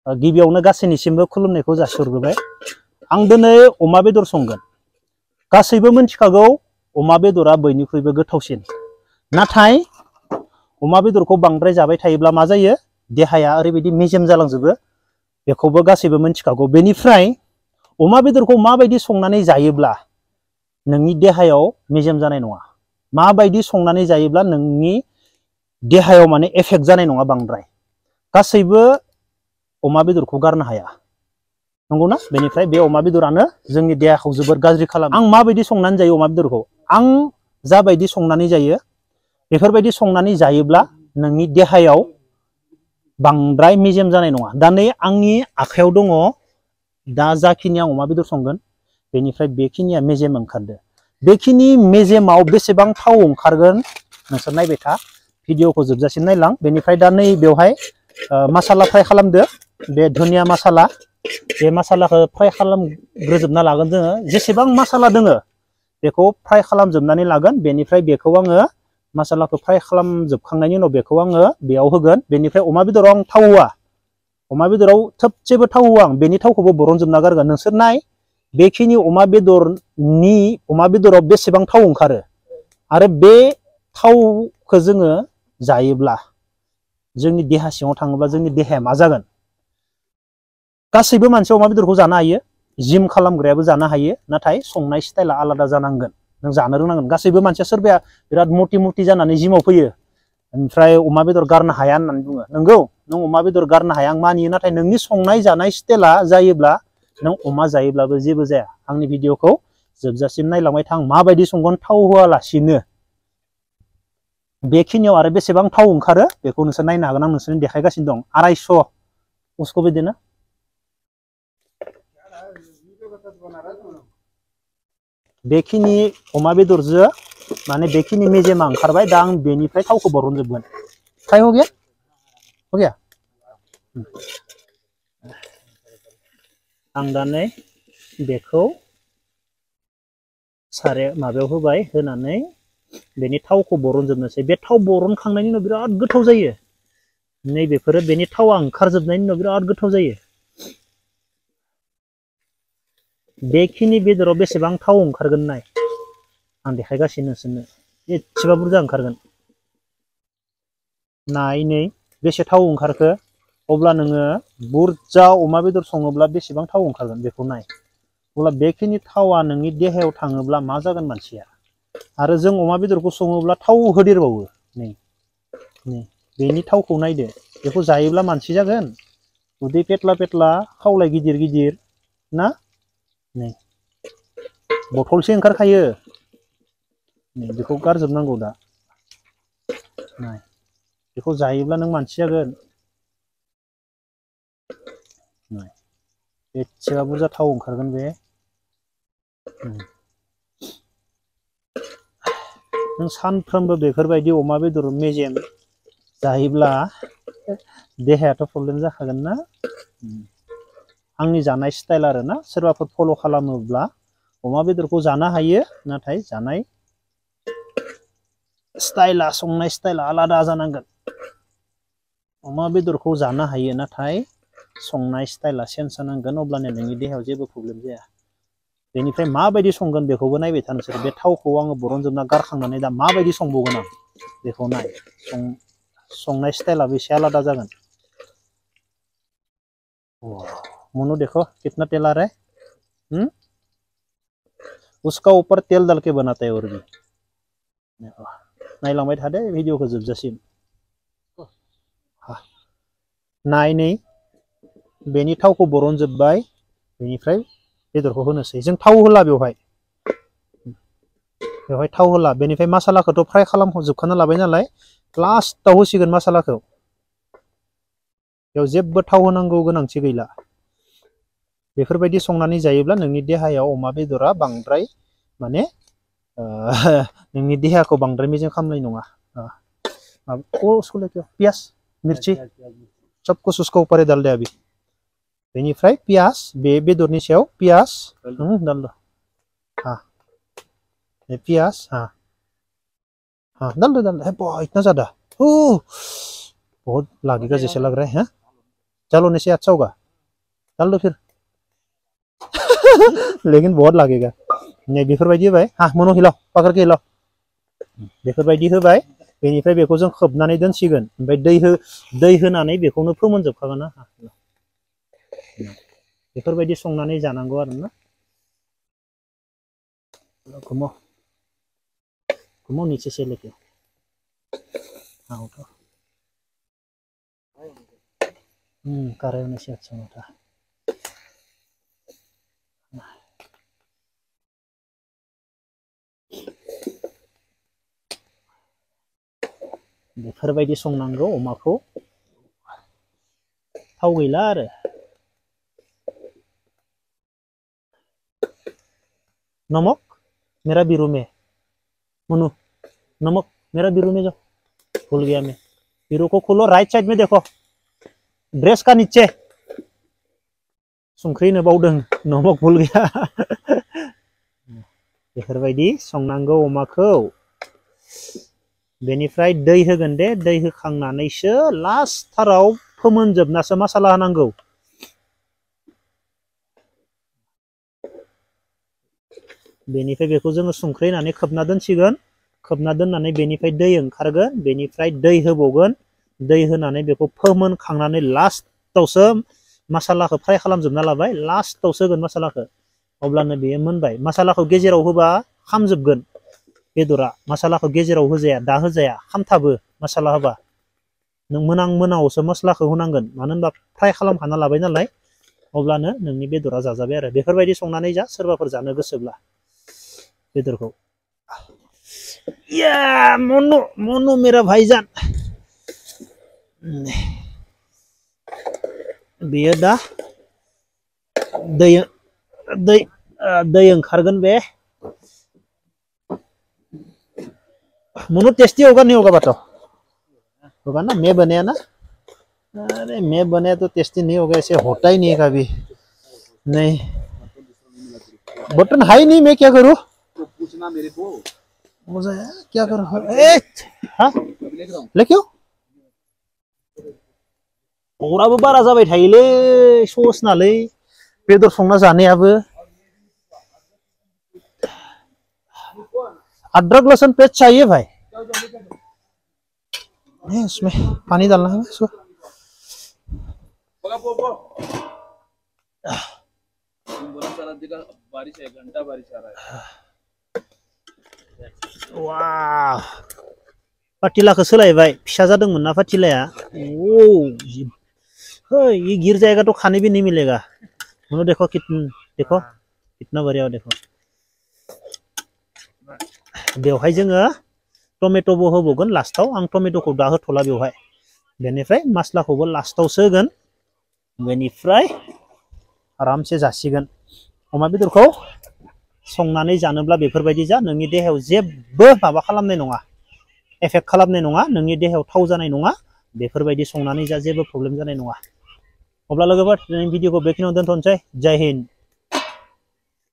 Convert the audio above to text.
गिबियावनो गासैनिसिमबो खुलुमनायखौ जासिहरग्रोबाय। आं दिनै अमा बेदर संगोन। गासैबो मिथिखागौ अमा बेदरा बयनिख्रुइबो गोथावसिन। नाथाय अमा बेदरखौ बांद्राय जाबाय थायोब्ला मा जायो? देहाया ओरैबायदि मेजेम जालांजोबो। बेखौबो गासैबो मिथिखागौ। बेनिफ्राय अमा बेदरखौ माबायदि संनानै जायोब्ला नोंनि देहायाव मेजेम जानाय नङा? माबायदि संनानै जायोब्ला नोंनि देहायाव माने एफेक्ट जानाय नङा बांद्राय? गासैबो अमा बेदरखौ गारनो हाया, नंगौना? बेनिफ्राय बे अमा बेदरानो जोंनि देहाखौ जोबोर गाज्रि खालामो। आं माबायदि संनानै जायो अमा बेदरखौ? आं जाबायदि संनानै जायो बेफोरबायदि संनानै जायोब्ला नोंनि देहायाव बांद्राय मेजेम जानाय नङा। दा नै आंनि आखायाव दङ दा जाखिनि आं अमा बेदर संगोन बेनिफ्राय बेखिनिया मेजेम ओंखारदो। बेखिनि मेजेमाव बेसेबां थाव ओंखारगोन नोंसोर नायबाय था, भिडिअखौ जोबजासिम नायलां। बेनिफ्राय दा नै बेवहाय मसाला फ्राय खालामदो। बे धनिया मसाला, बे मसालाखौ फ्राय खालामग्रोजोबना लागोन जोङो। जेसेबां मसाला दोङो बेखौ फ्राय खालामजोबनानै लागोन। बेनिफ्राय बेखौ आङो मसालाखौ फ्राय खालामजोबखांनायनि उनाव बेखौ आङो बेयाव होगोन। बेनिफ्राय अमा बेदराव आं थाव होआ, अमा बेदराव थोबसेबो थाव होआ आं, बेनि थावखौबो बरनजोबना गारगोन। नोंसोर नाय बेखिनि अमा बेदराव बेसेबां थाव ओंखारो। आरो बे थावखौ जोङो जायोब्ला जोंनि देहा सिङाव थाङोब्ला जोंनि देहाया मा जागोन? गासैबो मानसिया अमा बेदरखौ जानो हायो, जिम खालामग्रायाबो जानो हायो, नाथाय संनाय स्टाइला आलादा जानांगोन। नों जानो रोंनांगोन। गासैबो मानसिया सोरबाया बिराद मटि जानानै जिमाव फैयो, ओमफ्राय अमा बेदर गारनो हाया होननानै बुङो। नंगौ, नों अमा बेदर गारनो हाया आं मानियो, नाथाय नोंनि संनाय जानाय स्टाइला जायोब्ला नों अमा जायोब्लाबो जेबो जाया। आंनि भिडिअखौ जोबजासिम नायलांबाय था। आं माबायदि संगोन थाव होआलासिनो। बेखिनियाव आरो बेसेबां थाव ओंखारो बेखौ नोंसोर नायनो हागोन। आं नोंसोरनो देखायगासिनो दं। 250 उसको भी देना। बेखिनि अमा बेदरजों माने बेखिनि मेजेमा ओंखारबाय। दा आं बेनिफ्राय थावखौ बरनजोबगोन। फ्राय हो गया? हो गया? आं दा नै बेखौ माबायाव होबाय, होनानै बेनि थावखौ बरनजोबनोसै। बे थाव बरनखांनायनि उनाव बिराद गोथाव जायो। नैबेफोरो बेनि थावा ओंखारजोबनायनि उनाव बिराद गोथाव जायो। बेखिनि बेदराव बेसेबां थाव ओंखारगोन नाय, आं देखायगासिनो नोंसोरनो। एसेबा बुरजा ओंखारगोन। नाय नै बेसे थाव ओंखारखो। अब्ला नोङो बुरजा अमा बेदर सङोब्ला बेसेबां थाव ओंखारगोन बेखौ नाय। अब्ला बेखिनि थावा नोंनि देहायाव थाङोब्ला मा जागोन मानसिया? आरो जों अमा बेदरखौ सङोब्ला थाव होदेरबावो। नै बेनि थावखौ नायदो। बेखौ जायोब्ला मानसि जागोन? उदै पेटला पेटला, खावलाय गिदिर गिदिर ना? नै बथलसे ओंखारखायो। बेखौ गारजोबनांगौ दा। नाय बेखौ जायोब्ला नों मानसि जागोन। बेसेबा बुरजा थाव ओंखारगोन बे। नों सानफ्रोमबो बेफोरबायदि अमा बेदर मेजेम जायोब्ला देहायाथ' प्रब्लेम जाखागोन ना? आंनि जानाय स्टाइल आरो ना, सोरबाफोर फल' खालामोब्ला अमा बेदरखौ जानो हायो, नाथाय जानाय स्टाइला, संनाय स्टाइला आलादा जानांगोन। अमा बेदरखौ जानो हायो, नाथाय संनाय स्टाइला चेन्ज जानांगोन। अब्लानो नोंनि देहायाव जेबो प्रब्लेम जाया। बेनिफ्राय माबायदि संगोन बेखौबो नायबाय था नोंसोर। बे थावखौ आङो बरनजोबना गारखांनानै दा माबायदि संबावगोन आं बेखौ नाय। संनाय स्टाइलाबो एसे आलादा जागोन। मनु देखो कितना तेल आ रहा है। उसका ऊपर तेल डाल के बनाता है और भी। नायलांबाय थादो भिडिअखौ जोबजासिम। नाय नै बेनि थावखौ बरनजोब्बाय। बेनिफ्राय बेदरखौ होनोसै। जों थाव होला बेवहाय थाव होला। बेनिफ्राय मसालाखौथ' फ्राय खालामजोबखाना लाबाय नालाय, लास्टाव होसिगोन मसालाखौ। बेयाव जेबो थाव होनांगौ गोनांथि गैला। बेफोरबायदि संनानै जायोब्ला नोंनि देहायाव अमा बेदरा बांद्राय माने नोंनि देहाखौ बांद्राय मेजेम खालामनाय नङा। पियास मिर्ची सब कुछ उसको ऊपर डाल दे अभी। बेनिफ्राय पियास, बे बेदरनि सायाव पियास डाल दो। हाँ पियास, हाँ हाँ डाल दो डाल दो। इतना ज़्यादा बहुत लागेगा जैसे लग रहा है। चलो नीचे अच्छा होगा, चल दो फिर। लेकिन बहुत लगेगा। नै बेफोरबायदि होबाय, हा मनो हिलाव पकड़ के हिलाव। बेफोरबायदि होबाय, बेनिफ्राय बेखौ जों खोबनानै दोनसिगोन। ओमफ्राय दै होनानै बेखौनो फोमोनजोबखागोन ना। बेफोरबायदि संनानै जानांगौ आरोना। घुमो नीचे से लेके हाँ उठो। कर रहे से अच्छा होता। बेफोरबायदि संनांगौ अमाखौ, थाव गैला आरो। नमक मेरा बिरु में मनु, नमक मेरा बिरु में जाओ, भूल गया मैं। बिरु को खोलो, राइट साइड में देखो, ड्रेस का नीचे। संख्रि होनो बावदों, नमक भूल गया। बेफोरबायदि संनांगौ अमाखौ। बेनिफ्राय दै होगोन दे, दै होखांनानैसो लास्टथाराव फोमोनजोबनासो मसाला होनांगौ। बेनिफ्राय बेखौ जोङो संख्रि होनानै खोबना दोनसिगोन। खोबना दोननानै बेनिफ्राय दै ओंखारगोन, बेनिफ्राय दै होबावगोन। दै होनानै बेखौ फोमोनखांनानै लास्टआवसो मसालाखौ फ्राय खालामजोबना लाबाय, लास्टआवसो होगोन मसालाखौ। अब्लानो बेयो मोनबाय। मसालाखौ गेजेराव होबा खामजोबगोन बेदरा। मसालाखौ गेजेराव होजाया, दा होजाया, खामथाबो मसाला होबा। नों मोनाङावसो मस्लाखौ होनांगोन, मानो होनबा फ्राय खालामखाना लाबाय नालाय। अब्लानो नोंनि बेदरा जाजाबाय आरो। बेफोरबायदि संनानै जा, सोरबाफोर जानो गोसोब्ला बेदरखौ। या मनु मनु मेरा भाईजान। बेयो दा दै ओंखारगोन बे। मनु टेस्टी होगा नहीं होगा बताओ? होगा ना, मैं बनाया ना। अरे मैं बनाया तो टेस्टी नहीं होगा, ऐसे होता ही नहीं है कभी। नहीं बटन है ही नहीं, मैं क्या करूँ? तो पूछना मेरे को, मुझे क्या करूँ? हाँ लेके आओ। अराबो बारा जाबाय थायोलै सस नालै बेदर संना जानायाबो। अदरक लहसुन पेस्ट चाहिए भाई? इसमें पानी डालना है इसको। बारिश है, घंटा बारिश आ रहा है। वाह, पातिलाखौ सोलायबाय, फिसा जादोंमोन ना पातिलाया। ओ ये गिर जाएगा तो खाने भी नहीं मिलेगा। देखो देखो कितना बढ़िया, देखो। बेवहाय जोङो टमेट'बो होबावगोन लास्टआव। आं टमेट'खौ दा होथ'ला बेवहाय। बेनिफ्राय मस्लाखौबो लास्टआवसो होगोन। बेनिफ्राय आरामसे जासिगोन। अमा बेदरखौ संनानै जानोब्ला बेफोरबायदि जा, नोंनि देहायाव जेबो माबा खालामनाय नङा, एफेक्ट खालामनाय नङा, नोंनि देहायाव थाव जानाय नङा। बेफोरबायदि संनानै जा, जेबो प्रब्लेम जानाय नङा। अब्ला लोगोफोर दिनैनि भिडिअखौ बेखिनियाव दोनथ'नोसै। जय हिन्द।